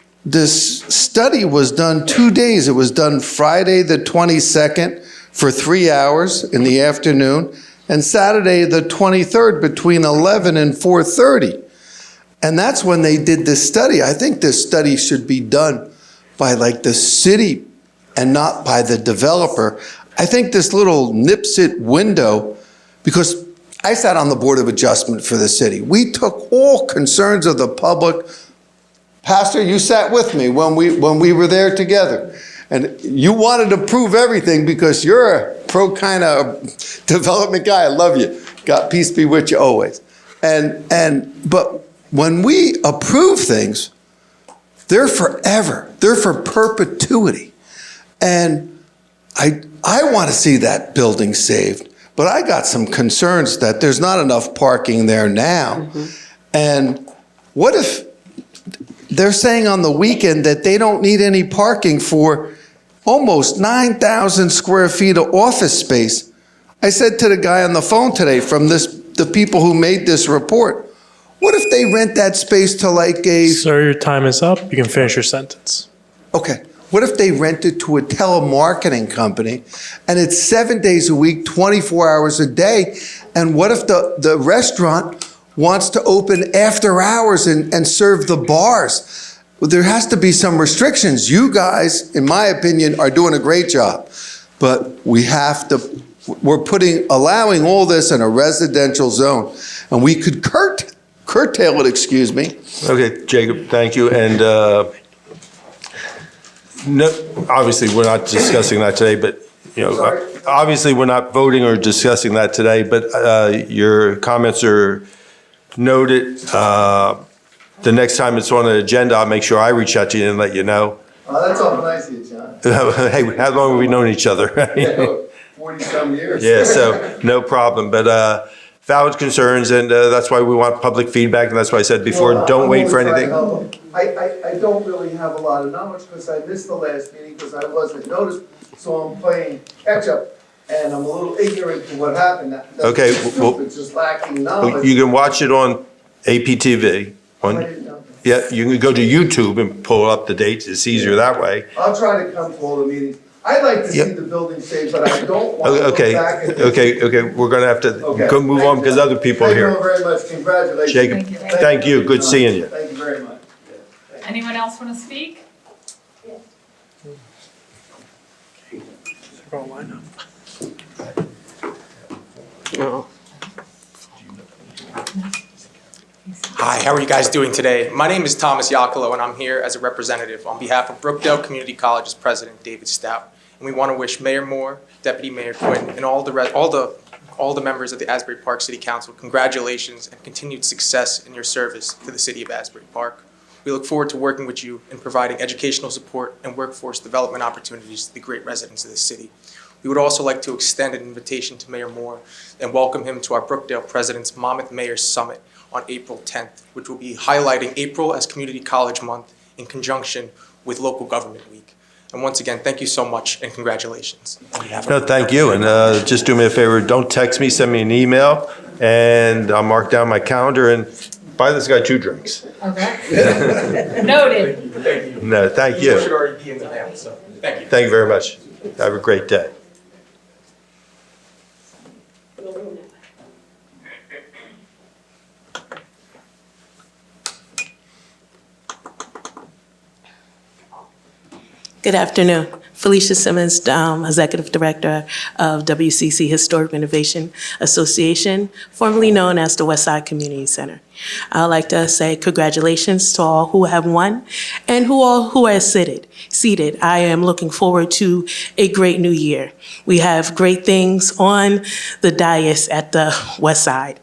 study was done 2 days. It was done Friday the 22nd for 3 hours in the afternoon, and Saturday the 23rd between 11 and 4:30. And that's when they did this study. I think this study should be done by like the city and not by the developer. I think this little Nipsit window, because I sat on the Board of Adjustment for the city. We took all concerns of the public. Pastor, you sat with me when we were there together. And you wanted to prove everything because you're a pro kind of development guy. I love you. God, peace be with you always. But when we approve things, they're forever. They're for perpetuity. And I want to see that building saved. But I got some concerns that there's not enough parking there now. And what if they're saying on the weekend that they don't need any parking for almost 9,000 square feet of office space? I said to the guy on the phone today from the people who made this report, what if they rent that space to like a... Sir, your time is up. You can finish your sentence. Okay. What if they rent it to a telemarketing company and it's 7 days a week, 24 hours a day? And what if the restaurant wants to open after hours and serve the bars? Well, there has to be some restrictions. You guys, in my opinion, are doing a great job. But we're allowing all this in a residential zone. And we could curtail it, excuse me. Okay, Jacob, thank you. And no, obviously, we're not discussing that today, but, obviously, we're not voting or discussing that today, but your comments are noted. The next time it's on the agenda, I'll make sure I reach out to you and let you know. That's all nice of you, John. Hey, how long have we known each other? 40-some years. Yeah, so no problem. But valid concerns, and that's why we want public feedback, and that's why I said before, don't wait for anything. I don't really have a lot of knowledge because I missed the last meeting because I wasn't noticed, so I'm playing catch-up, and I'm a little ignorant to what happened. Okay, well, It's just lacking knowledge. you can watch it on APTV. Yeah, you can go to YouTube and pull up the dates. It's easier that way. I'll try to come to all the meetings. I'd like to see the building saved, but I don't want to look Okay, back at this. okay, we're gonna have to Okay. go move on because other people are Thank you all here. very much. Congratulations. Jacob, thank you, good seeing you. Thank you very much. Anyone else want to speak? Hi, how are you guys doing today? My name is Thomas Iacolo, and I'm here as a representative on behalf of Brookdale Community College's president, David Stout. And we want to wish Mayor Moore, Deputy Mayor Quinn, and all the members of the Asbury Park City Council congratulations and continued success in your service to the city of Asbury Park. We look forward to working with you in providing educational support and workforce development opportunities to the great residents of the city. We would also like to extend an invitation to Mayor Moore and welcome him to our Brookdale President's Monmouth Mayor's Summit on April 10th, which will be highlighting April as Community College Month in conjunction with Local Government Week. And once again, thank you so much and congratulations. No, thank you, and just do me a favor, don't text me, send me an email, and I'll mark down my calendar and buy this guy 2 drinks. Okay. Noted. No, thank It you. should already be in the mail, so thank you. Thank you very much. Have a great day. Good afternoon. Felicia Simmons, Executive Director of WCC Historic Renovation Association, formerly known as the Westside Community Center. I'd like to say congratulations to all who have won and who are seated. I am looking forward to a great new year. We have great things on the dais at the Westside,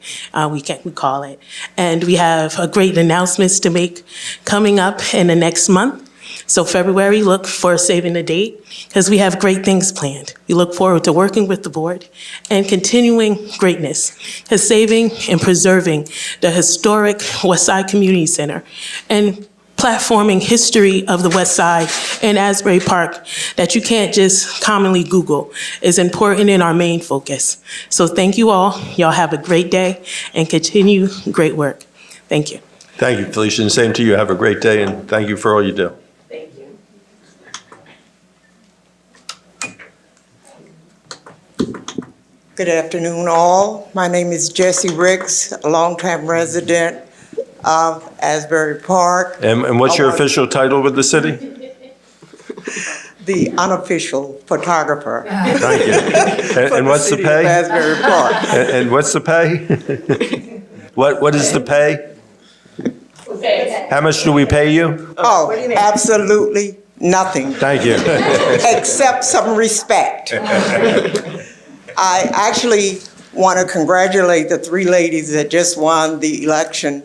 we call it. And we have great announcements to make coming up in the next month. So February, look for saving the date because we have great things planned. We look forward to working with the board and continuing greatness, because saving and preserving the historic Westside Community Center and platforming history of the West Side and Asbury Park that you can't just commonly Google is important in our main focus. So thank you all. Y'all have a great day and continue great work. Thank you. Thank you, Felicia, and same to you. Have a great day, and thank you for all you do. Thank you. Good afternoon, all. My name is Jessie Ricks, a longtime resident of Asbury Park, And what's your official title with the city? the unofficial photographer. Thank you. And what's the for city of pay? Asbury Park. And what's the pay? What is the pay? How much do we pay you? Oh, absolutely nothing, Thank you. except some respect. I actually want to congratulate the three ladies that just won the election,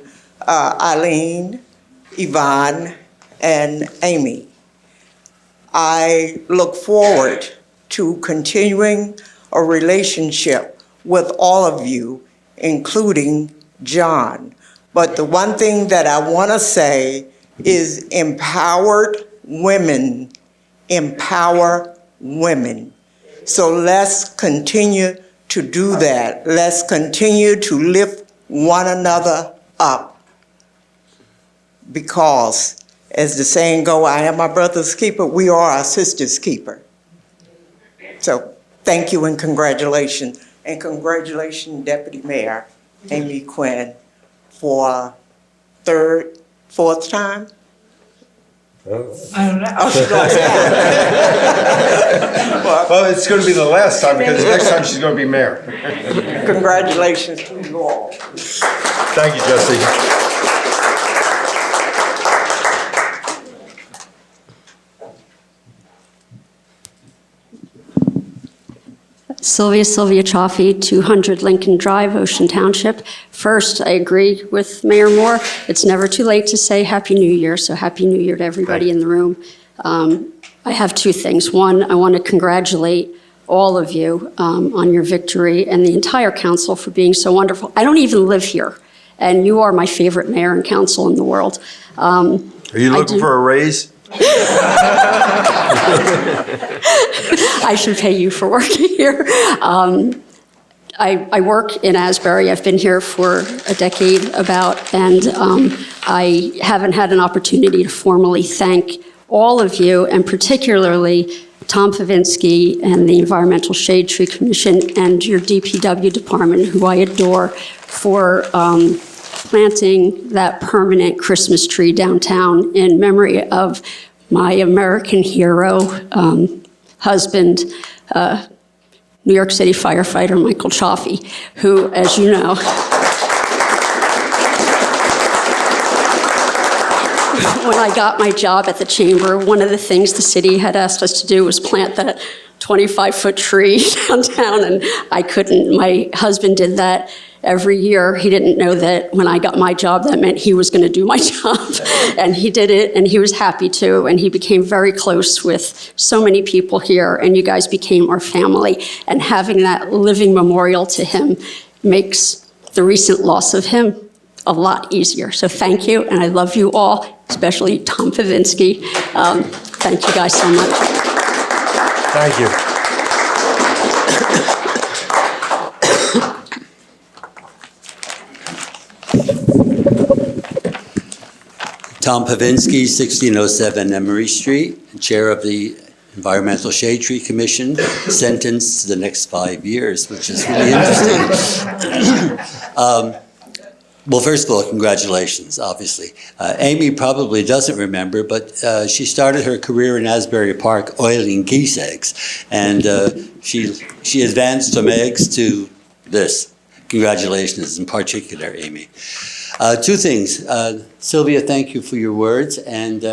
Eileen, Yvonne, and Amy. I look forward to continuing a relationship with all of you, including John. But the one thing that I want to say is empowered women empower women. So let's continue to do that. Let's continue to lift one another up. Because, as the saying goes, I am my brother's keeper, we are our sister's keeper. So thank you and congratulations. And congratulations, Deputy Mayor Amy Quinn, for fourth time? I don't know. Oh, she lost count. Well, it's going to be the last time because next time she's going to be mayor. Congratulations to you all. Thank you, Jesse. Sylvia Chaffee, 200 Lincoln Drive, Ocean Township. First, I agree with Mayor Moore. It's never too late to say Happy New Year, so Happy New Year to everybody in the room. I have two things. One, I want to congratulate all of you on your victory and the entire council for being so wonderful. I don't even live here, and you are my favorite mayor and council in the world. Are you looking for a raise? I should pay you for working here. I work in Asbury. I've been here for a decade about, and I haven't had an opportunity to formally thank all of you, and particularly Tom Pavinsky and the Environmental Shade Tree Commission and your DPW department, who I adore, for planting that permanent Christmas tree downtown in memory of my American hero, husband, New York City firefighter Michael Chaffee, who, as you know, when I got my job at the chamber, one of the things the city had asked us to do was plant that 25-foot tree downtown, and I couldn't. My husband did that every year. He didn't know that when I got my job, that meant he was going to do my job. And he did it, and he was happy to, and he became very close with so many people here, and you guys became our family. And having that living memorial to him makes the recent loss of him a lot easier. So thank you, and I love you all, especially Tom Pavinsky. Thank you guys so much. Thank you. Tom Pavinsky, 1607 Emery Street, Chair of the Environmental Shade Tree Commission, sentenced to the next 5 years, which is really interesting. Well, first of all, congratulations, obviously. Amy probably doesn't remember, but she started her career in Asbury Park oiling geese eggs, and she advanced from eggs to this. Congratulations, in particular, Amy. Two things. Sylvia, thank you for your words. And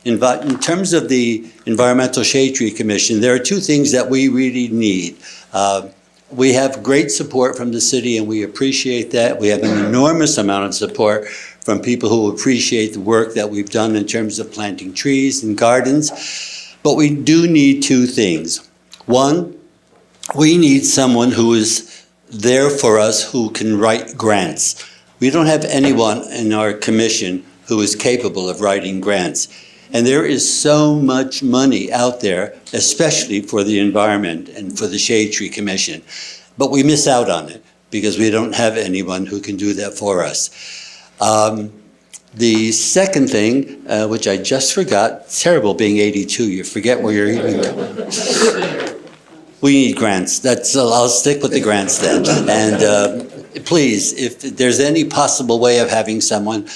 in terms of the Environmental Shade Tree Commission, there are two things that we really need. We have great support from the city, and we appreciate that. We have an enormous amount of support from people who appreciate the work that we've done in terms of planting trees and gardens. But we do need two things. One, we need someone who is there for us who can write grants. We don't have anyone in our commission who is capable of writing grants. And there is so much money out there, especially for the environment and for the Shade Tree Commission. But we miss out on it because we don't have anyone who can do that for us. The second thing, which I just forgot, it's terrible being 82, you forget where you're even. We need grants. I'll stick with the grants then. And please, if there's any possible way of having someone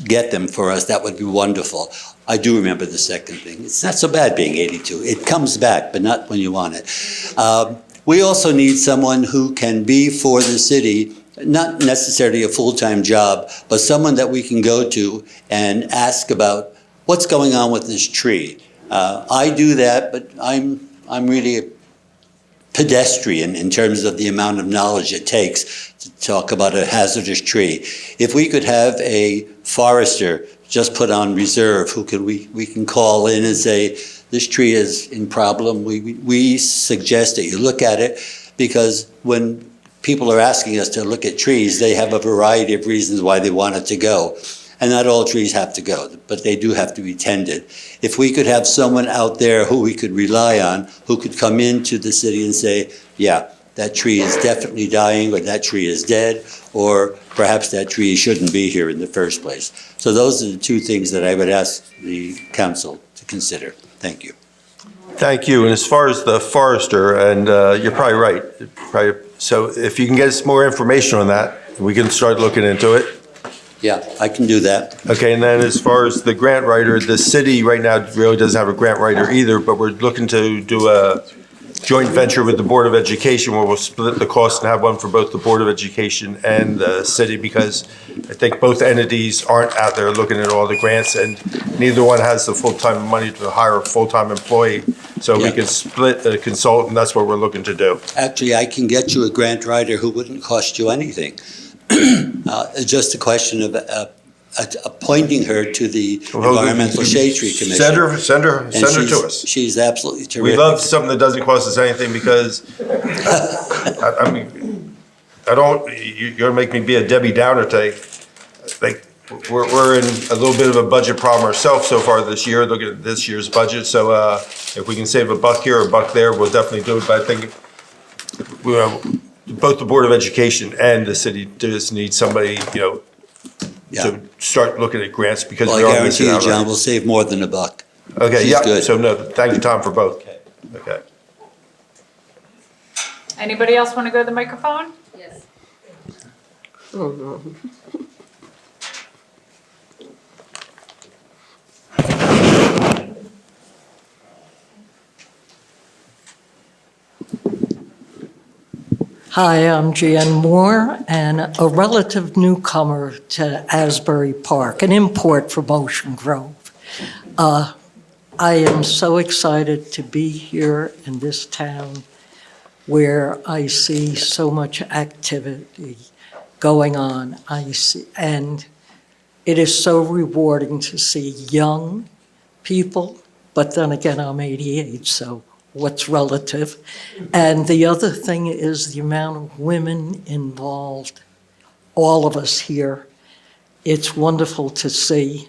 get them for us, that would be wonderful. I do remember the second thing. It's not so bad being 82. It comes back, but not when you want it. We also need someone who can be for the city, not necessarily a full-time job, but someone that we can go to and ask about what's going on with this tree. I do that, but I'm really a pedestrian in terms of the amount of knowledge it takes to talk about a hazardous tree. If we could have a forester just put on reserve who we can call in and say, this tree is in problem, we suggest that you look at it, because when people are asking us to look at trees, they have a variety of reasons why they want it to go. And not all trees have to go, but they do have to be tended. If we could have someone out there who we could rely on, who could come into the city and say, yeah, that tree is definitely dying, or that tree is dead, or perhaps that tree shouldn't be here in the first place. So those are the two things that I would ask the council to consider. Thank you. Thank you. And as far as the forester, and you're probably right. So if you can get us more information on that, we can start looking into it. Yeah, I can do that. Okay, and then as far as the grant writer, the city right now really doesn't have a grant writer either, but we're looking to do a joint venture with the Board of Education where we'll split the cost and have one for both the Board of Education and the city, because I think both entities aren't out there looking at all the grants, and neither one has the full-time money to hire a full-time employee. So we could split the consultant. That's what we're looking to do. Actually, I can get you a grant writer who wouldn't cost you anything. Just a question of appointing her to the Environmental Shade Tree Commission. Send her to us. She's absolutely terrific. We love something that doesn't cost us anything, because I mean, you're gonna make me be a Debbie Downer today. Like, we're in a little bit of a budget problem ourselves so far this year, looking at this year's budget. So if we can save $1 here or $1 there, we'll definitely do it. But I think both the Board of Education and the city just need somebody, to start looking at grants, because Well, we I are guarantee missing you, out. John, we'll save more than $1. Okay, She's yeah. good. So no, thank you, Tom, for both. Okay. Anybody else want to go to the microphone? Yes. Oh, no. Hi, I'm Jan Moore, and a relative newcomer to Asbury Park, an import from Ocean Grove. I am so excited to be here in this town where I see so much activity going on. And it is so rewarding to see young people, but then again, I'm 88, so what's relative. And the other thing is the amount of women involved, all of us here. It's wonderful to see,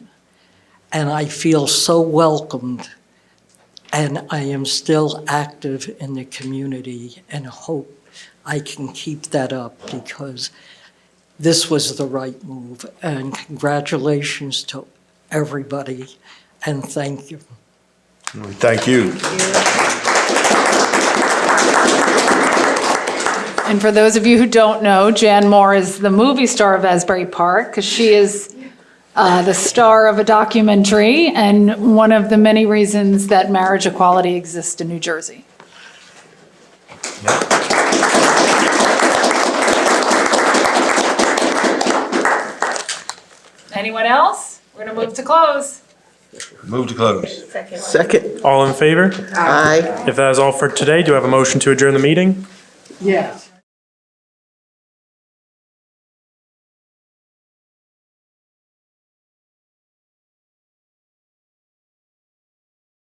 and I feel so welcomed, and I am still active in the community and hope I can keep that up, because this was the right move. And congratulations to everybody, and thank you. Thank you. And for those of you who don't know, Jan Moore is the movie star of Asbury Park, because she is the star of a documentary and one of the many reasons that marriage equality exists in New Jersey. Anyone else? We're going to move to close. Move to close. Second. All in favor? Aye. If that is all for today, do I have a motion to adjourn the meeting? Yes.